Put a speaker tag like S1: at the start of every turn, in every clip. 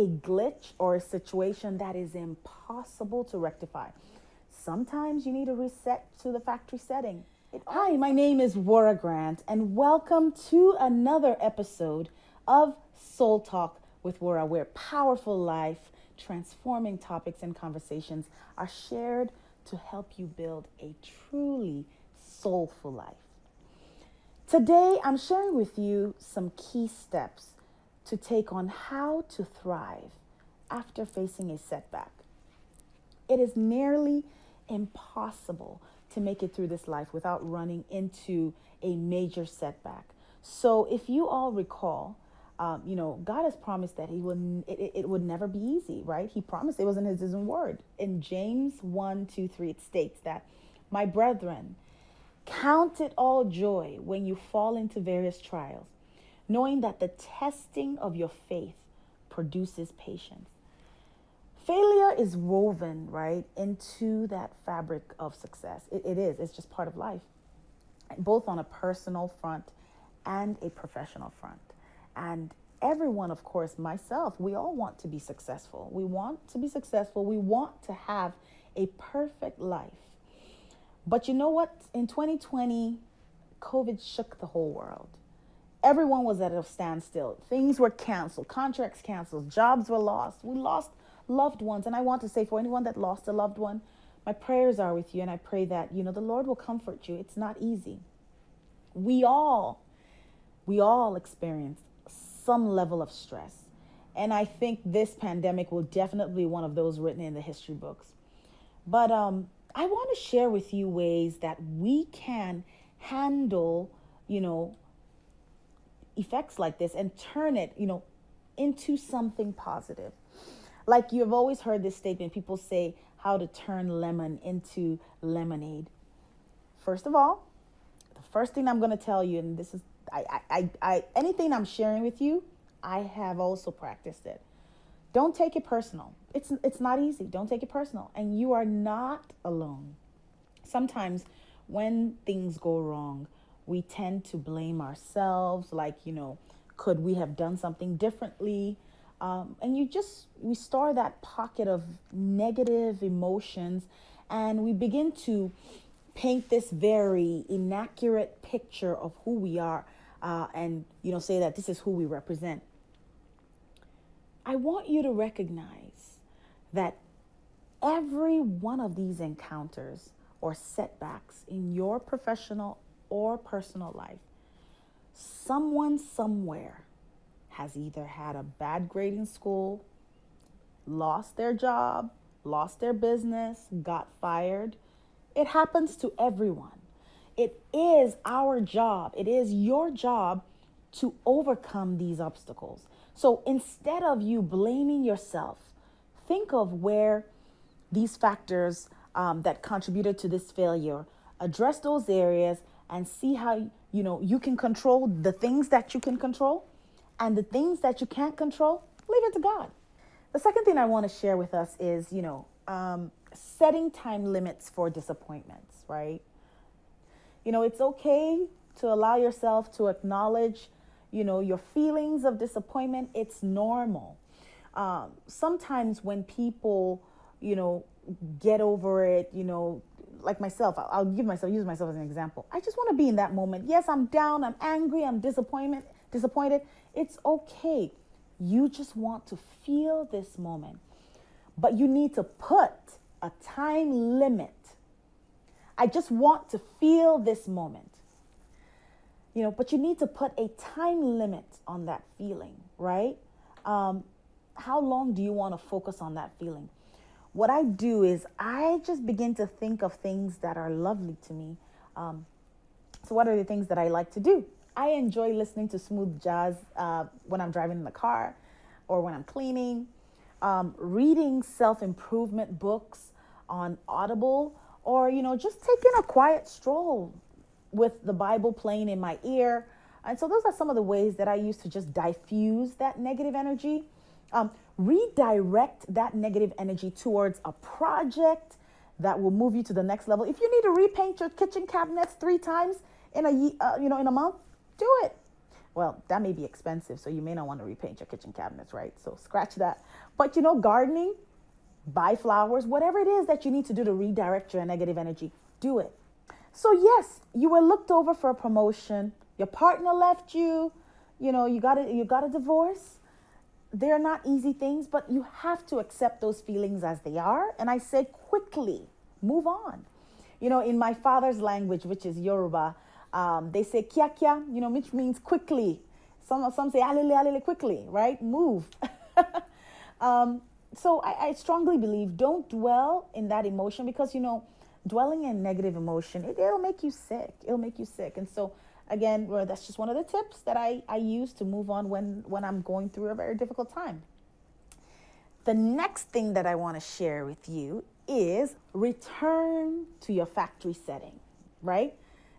S1: a glitch or a situation that is impossible to rectify. Sometimes you need a reset to the factory setting. Hi, my name is Wura Grant, and welcome to another episode of Soul Talk with Wura, where powerful life transforming topics and conversations are shared to help you build a truly soulful life. Today, I'm sharing with you some key steps to take on how to thrive after facing a setback. It is nearly impossible to make it through this life without running into a major setback. So if you all recall, God has promised that it would never be easy, right? He promised, it was in his own word. In James 1:2-3, it states that, "My brethren, count it all joy when you fall into various trials, knowing that the testing of your faith produces patience." Failure is woven, right, into that fabric of success. It is. It's just part of life, both on a personal front and a professional front. And everyone, of course, myself, we all want to be successful. We want to be successful. We want to have a perfect life. But you know what? In 2020, COVID shook the whole world. Everyone was at a standstill. Things were canceled, contracts canceled, jobs were lost. We lost loved ones. And I want to say, for anyone that lost a loved one, my prayers are with you. And I pray that, the Lord will comfort you. It's not easy. We all experience some level of stress. And I think this pandemic will definitely be one of those written in the history books. But I want to share with you ways that we can handle, effects like this and turn it, into something positive. Like you've always heard this statement, people say how to turn lemon into lemonade. First of all, the first thing I'm going to tell you, and this is, anything I'm sharing with you, I have also practiced it. Don't take it personal. It's not easy. Don't take it personal. And you are not alone. Sometimes when things go wrong, we tend to blame ourselves, like, could we have done something differently? And we store that pocket of negative emotions, and we begin to paint this very inaccurate picture of who we are, and, say that this is who we represent. I want you to recognize that every one of these encounters or setbacks in your professional or personal life, someone somewhere has either had a bad grade in school, lost their job, lost their business, got fired. It happens to everyone. It is our job. It is your job to overcome these obstacles. So instead of you blaming yourself, think of where these factors that contributed to this failure, address those areas and see how, you can control the things that you can control, and the things that you can't control, leave it to God. The second thing I want to share with us is, setting time limits for disappointments, right? It's okay to allow yourself to acknowledge, your feelings of disappointment. It's normal. Sometimes when people, get over it, like myself, use myself as an example. I just want to be in that moment. Yes, I'm down, I'm angry, I'm disappointed. It's okay. You just want to feel this moment, but you need to put a time limit. I just want to feel this moment. But you need to put a time limit on that feeling, right? How long do you want to focus on that feeling? What I do is I just begin to think of things that are lovely to me. So what are the things that I like to do? I enjoy listening to smooth jazz when I'm driving in the car or when I'm cleaning, reading self-improvement books on Audible, or, just taking a quiet stroll with the Bible playing in my ear. And so those are some of the ways that I use to just diffuse that negative energy. Redirect that negative energy towards a project that will move you to the next level. If you need to repaint your kitchen cabinets 3 times in a month, do it. Well, that may be expensive, so you may not want to repaint your kitchen cabinets, right? So scratch that. But gardening, buy flowers, whatever it is that you need to do to redirect your negative energy, do it. So yes, you were looked over for a promotion. Your partner left you. You got a divorce. They're not easy things, but you have to accept those feelings as they are. And I say quickly, move on. In my father's language, which is Yoruba, they say kia kia, which means quickly. Some say alele alele, quickly, right? Move. So I strongly believe don't dwell in that emotion, because dwelling in negative emotion, it'll make you sick. It'll make you sick. And so again, that's just one of the tips that I use to move on when I'm going through a very difficult time. The next thing that I want to share with you is return to your factory setting, right?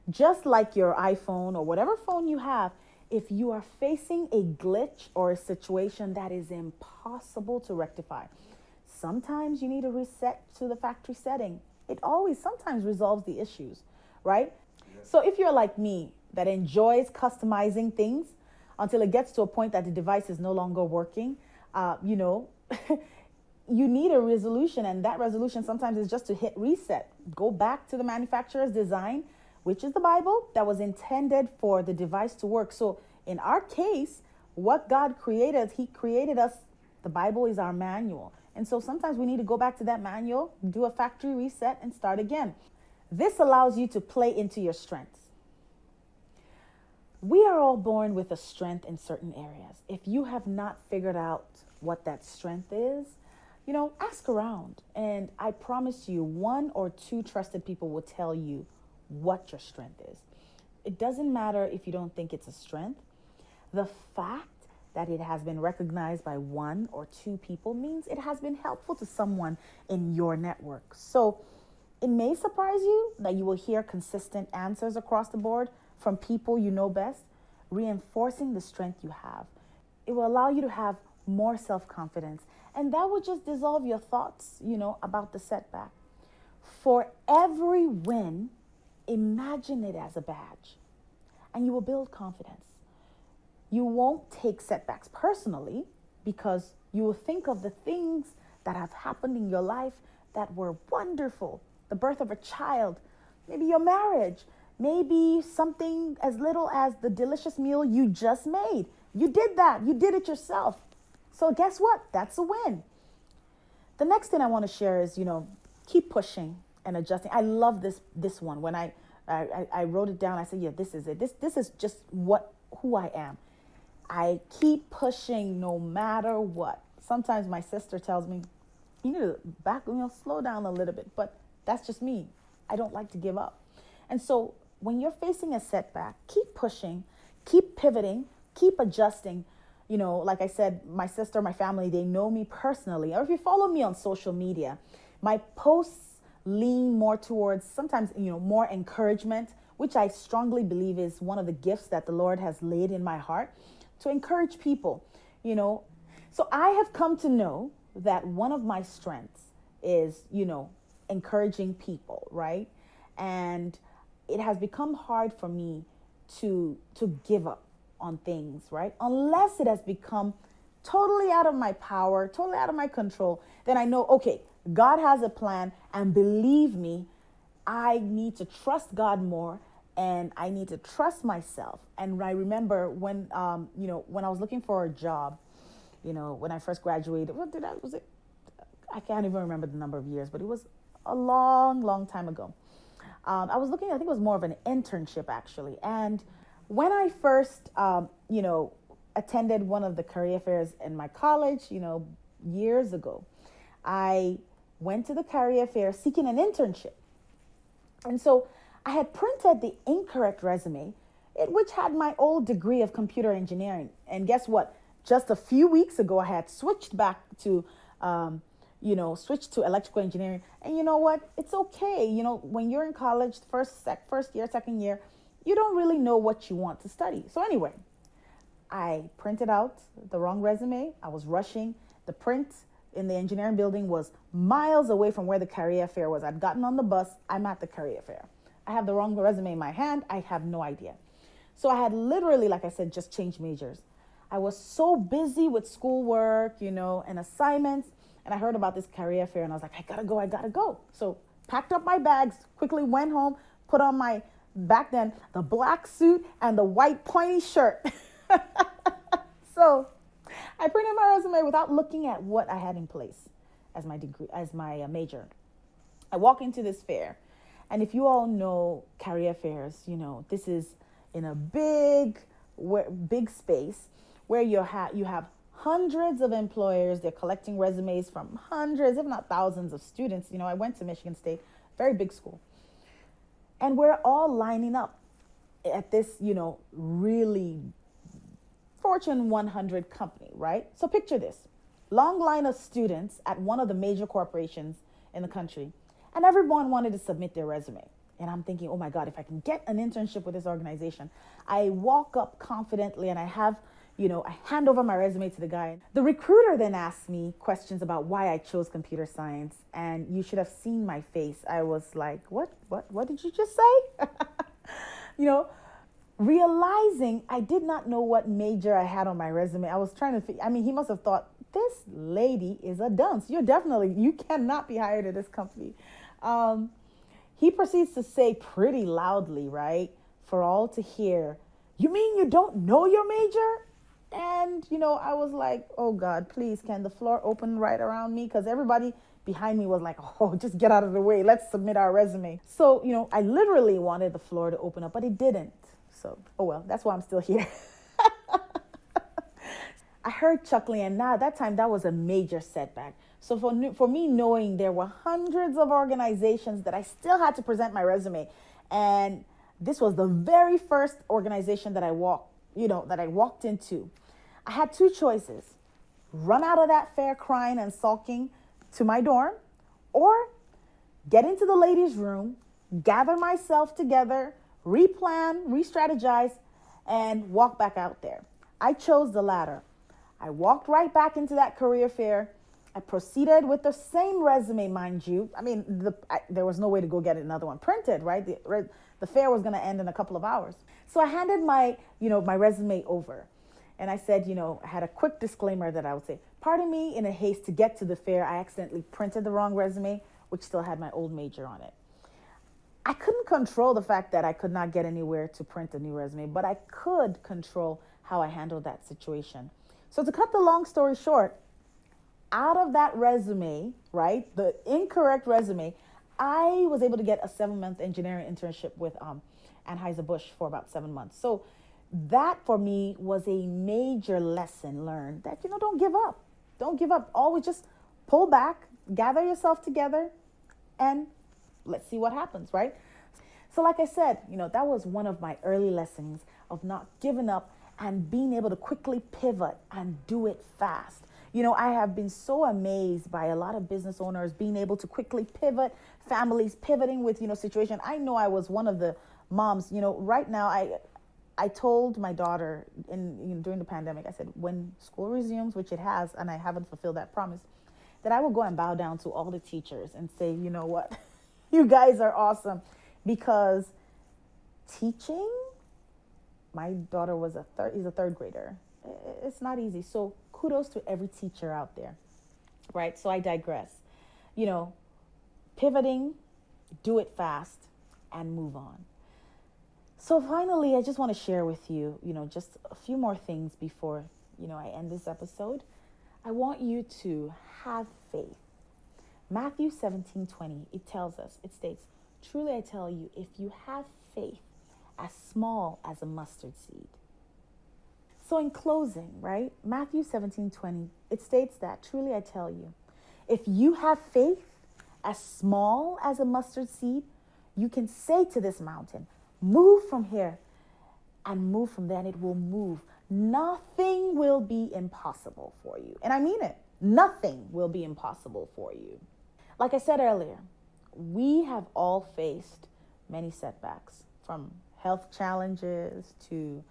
S1: Just like your iPhone or whatever phone you have, if you are facing a glitch or a situation that is impossible to rectify, sometimes you need to reset to the factory setting. It always sometimes resolves the issues, right? Yes. So if you're like me that enjoys customizing things until it gets to a point that the device is no longer working, you need a resolution, and that resolution sometimes is just to hit reset. Go back to the manufacturer's design, which is the Bible, that was intended for the device to work. So in our case, what God created, He created us. The Bible is our manual. And so sometimes we need to go back to that manual, do a factory reset, and start again. This allows you to play into your strengths. We are all born with a strength in certain areas. If you have not figured out what that strength is, ask around. And I promise you, 1 or 2 trusted people will tell you what your strength is. It doesn't matter if you don't think it's a strength. The fact that it has been recognized by 1 or 2 people means it has been helpful to someone in your network. So it may surprise you that you will hear consistent answers across the board from people you know best, reinforcing the strength you have. It will allow you to have more self-confidence, and that will just dissolve your thoughts, about the setback. For every win, imagine it as a badge, and you will build confidence. You won't take setbacks personally, because you will think of the things that have happened in your life that were wonderful. The birth of a child, maybe your marriage, maybe something as little as the delicious meal you just made. You did that. You did it yourself. So guess what? That's a win. The next thing I want to share is, keep pushing and adjusting. I love this one. When I wrote it down, I said, yeah, this is it. This is just who I am. I keep pushing no matter what. Sometimes my sister tells me, you need to slow down a little bit, but that's just me. I don't like to give up. And so when you're facing a setback, keep pushing, keep pivoting, keep adjusting. Like I said, my sister, my family, they know me personally. Or if you follow me on social media, my posts lean more towards sometimes, more encouragement, which I strongly believe is one of the gifts that the Lord has laid in my heart to encourage people, So I have come to know that one of my strengths is, encouraging people, right? And it has become hard for me to give up on things, right? Unless it has become totally out of my power, totally out of my control, then I know, okay, God has a plan, and believe me, I need to trust God more, and I need to trust myself. And I remember when I was looking for a job, when I first graduated, I can't even remember the number of years, but it was a long time ago. I was looking, I think it was more of an internship actually. And when I first, attended one of the career fairs in my college, years ago, I went to the career fair seeking an internship. And so I had printed the incorrect resume, which had my old degree of computer engineering. And guess what? Just a few weeks ago, I had switched back to, switched to electrical engineering. And you know what? It's okay. When you're in college, first year, second year, you don't really know what you want to study. So anyway, I printed out the wrong resume. I was rushing. The print in the engineering building was miles away from where the career fair was. I'd gotten on the bus. I'm at the career fair. I have the wrong resume in my hand. I have no idea. So I had literally, like I said, just changed majors. I was so busy with schoolwork, and assignments. And I heard about this career fair and I was like, I gotta go. So packed up my bags, quickly went home, put on back then, the black suit and the white pointy shirt. So I printed my resume without looking at what I had in place as my degree, as my major. I walk into this fair. And if you all know career fairs, this is in a big space where you have hundreds of employers. They're collecting resumes from hundreds, if not thousands of students. I went to Michigan State, very big school. And we're all lining up at this, really Fortune 100 company, right? So picture this. Long line of students at one of the major corporations in the country. And everyone wanted to submit their resume. And I'm thinking, oh my God, if I can get an internship with this organization. I walk up confidently and I hand over my resume to the guy. The recruiter then asked me questions about why I chose computer science. And you should have seen my face. I was like, what did you just say? Realizing I did not know what major I had on my resume. I was trying to he must have thought, this lady is a dunce. You cannot be hired at this company. He proceeds to say pretty loudly, right, for all to hear, you mean you don't know your major? And, I was like, oh God, please, can the floor open right around me? Because everybody behind me was like, oh, just get out of the way. Let's submit our resume. So, I literally wanted the floor to open up, but it didn't. So, oh well, that's why I'm still here. I heard chuckling, and now at that time, that was a major setback. So for me, knowing there were hundreds of organizations that I still had to present my resume, and this was the very first organization that I walked into. I had two choices: run out of that fair crying and sulking to my dorm, or get into the ladies' room, gather myself together, replan, re-strategize, and walk back out there. I chose the latter. I walked right back into that career fair. I proceeded with the same resume, mind you. There was no way to go get another one printed, right? The fair was going to end in a couple of hours. So I handed my resume over. And I said, I had a quick disclaimer that I would say, pardon me, in a haste to get to the fair, I accidentally printed the wrong resume, which still had my old major on it. I couldn't control the fact that I could not get anywhere to print a new resume, but I could control how I handled that situation. So to cut the long story short, out of that resume, right, the incorrect resume, I was able to get a 7-month engineering internship with Anheuser-Busch for about 7 months. So that for me was a major lesson learned that, don't give up. Don't give up. Always just pull back, gather yourself together, and let's see what happens, right? So like I said, that was one of my early lessons of not giving up and being able to quickly pivot and do it fast. I have been so amazed by a lot of business owners being able to quickly pivot, families pivoting with, situation. I know I was one of the moms, right now I told my daughter during the pandemic, I said, when school resumes, which it has, and I haven't fulfilled that promise, that I will go and bow down to all the teachers and say, you know what, you guys are awesome. Because teaching, my daughter is a third grader. It's not easy. So kudos to every teacher out there, right? So I digress. Pivoting, do it fast, and move on. So finally, I just want to share with you, just a few more things before, I end this episode. I want you to have faith. Matthew 17:20, it states, truly I tell you, if you have faith as small as a mustard seed. So in closing, right, Matthew 17:20, it states that, truly I tell you, if you have faith as small as a mustard seed, you can say to this mountain, move from here and move from there, and it will move. Nothing will be impossible for you. And I mean it. Nothing will be impossible for you. Like I said earlier, we have all faced many setbacks, from health challenges to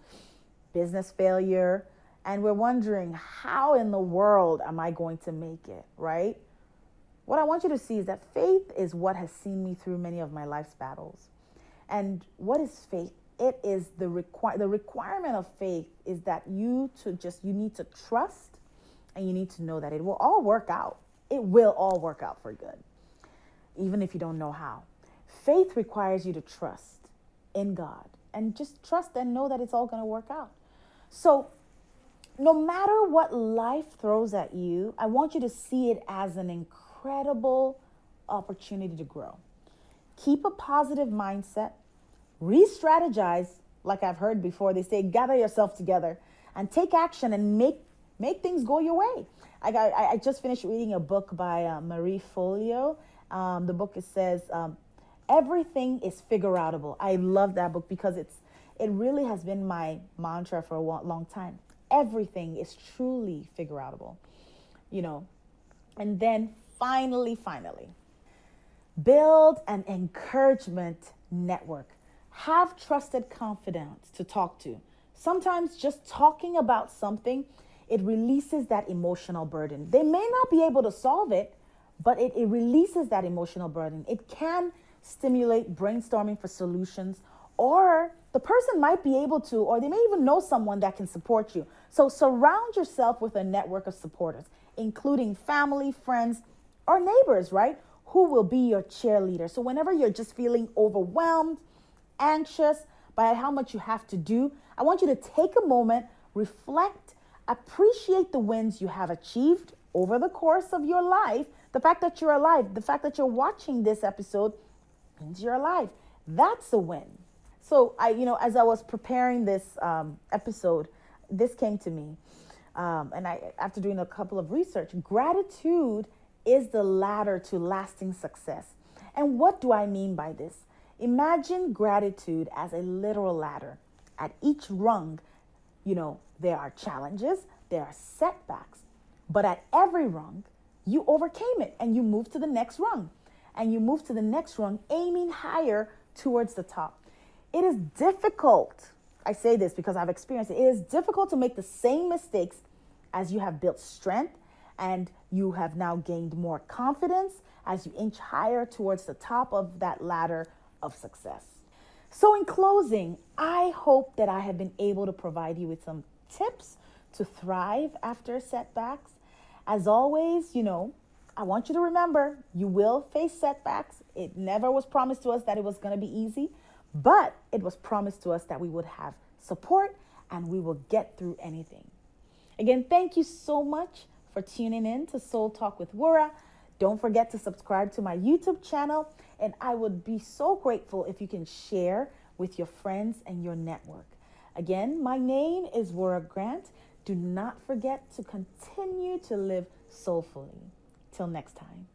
S1: business failure, and we're wondering, how in the world am I going to make it, right? What I want you to see is that faith is what has seen me through many of my life's battles. And what is faith? It is the requirement of faith is that you need to trust, and you need to know that it will all work out. It will all work out for good, even if you don't know how. Faith requires you to trust in God, and just trust and know that it's all going to work out. So no matter what life throws at you, I want you to see it as an incredible opportunity to grow. Keep a positive mindset, re-strategize. Like I've heard before, they say, gather yourself together and take action and make things go your way. I just finished reading a book by Marie Folio. The book says, everything is figure-outable. I love that book because it really has been my mantra for a long time. Everything is truly figure-outable, And then finally, build an encouragement network. Have trusted confidants to talk to. Sometimes just talking about something, it releases that emotional burden. They may not be able to solve it, but it releases that emotional burden. It can stimulate brainstorming for solutions, or the person might be able to, or they may even know someone that can support you. So surround yourself with a network of supporters, including family, friends, or neighbors, right? Who will be your cheerleader. So whenever you're just feeling overwhelmed, anxious by how much you have to do, I want you to take a moment, reflect, appreciate the wins you have achieved over the course of your life. The fact that you're alive, the fact that you're watching this episode means you're alive. That's a win. So as I was preparing this episode, this came to me. And after doing a couple of research, gratitude is the ladder to lasting success. And what do I mean by this? Imagine gratitude as a literal ladder. At each rung, there are challenges, there are setbacks, but at every rung, you overcame it and you move to the next rung. And you move to the next rung, aiming higher towards the top. It is difficult. I say this because I've experienced it. It is difficult to make the same mistakes as you have built strength, and you have now gained more confidence as you inch higher towards the top of that ladder of success. So in closing, I hope that I have been able to provide you with some tips to thrive after setbacks. As always, I want you to remember, you will face setbacks. It never was promised to us that it was going to be easy, but it was promised to us that we would have support and we will get through anything. Again, thank you so much for tuning in to Soul Talk with Wura. Don't forget to subscribe to my YouTube channel, and I would be so grateful if you can share with your friends and your network. Again, my name is Wura Grant. Do not forget to continue to live soulfully. Till next time.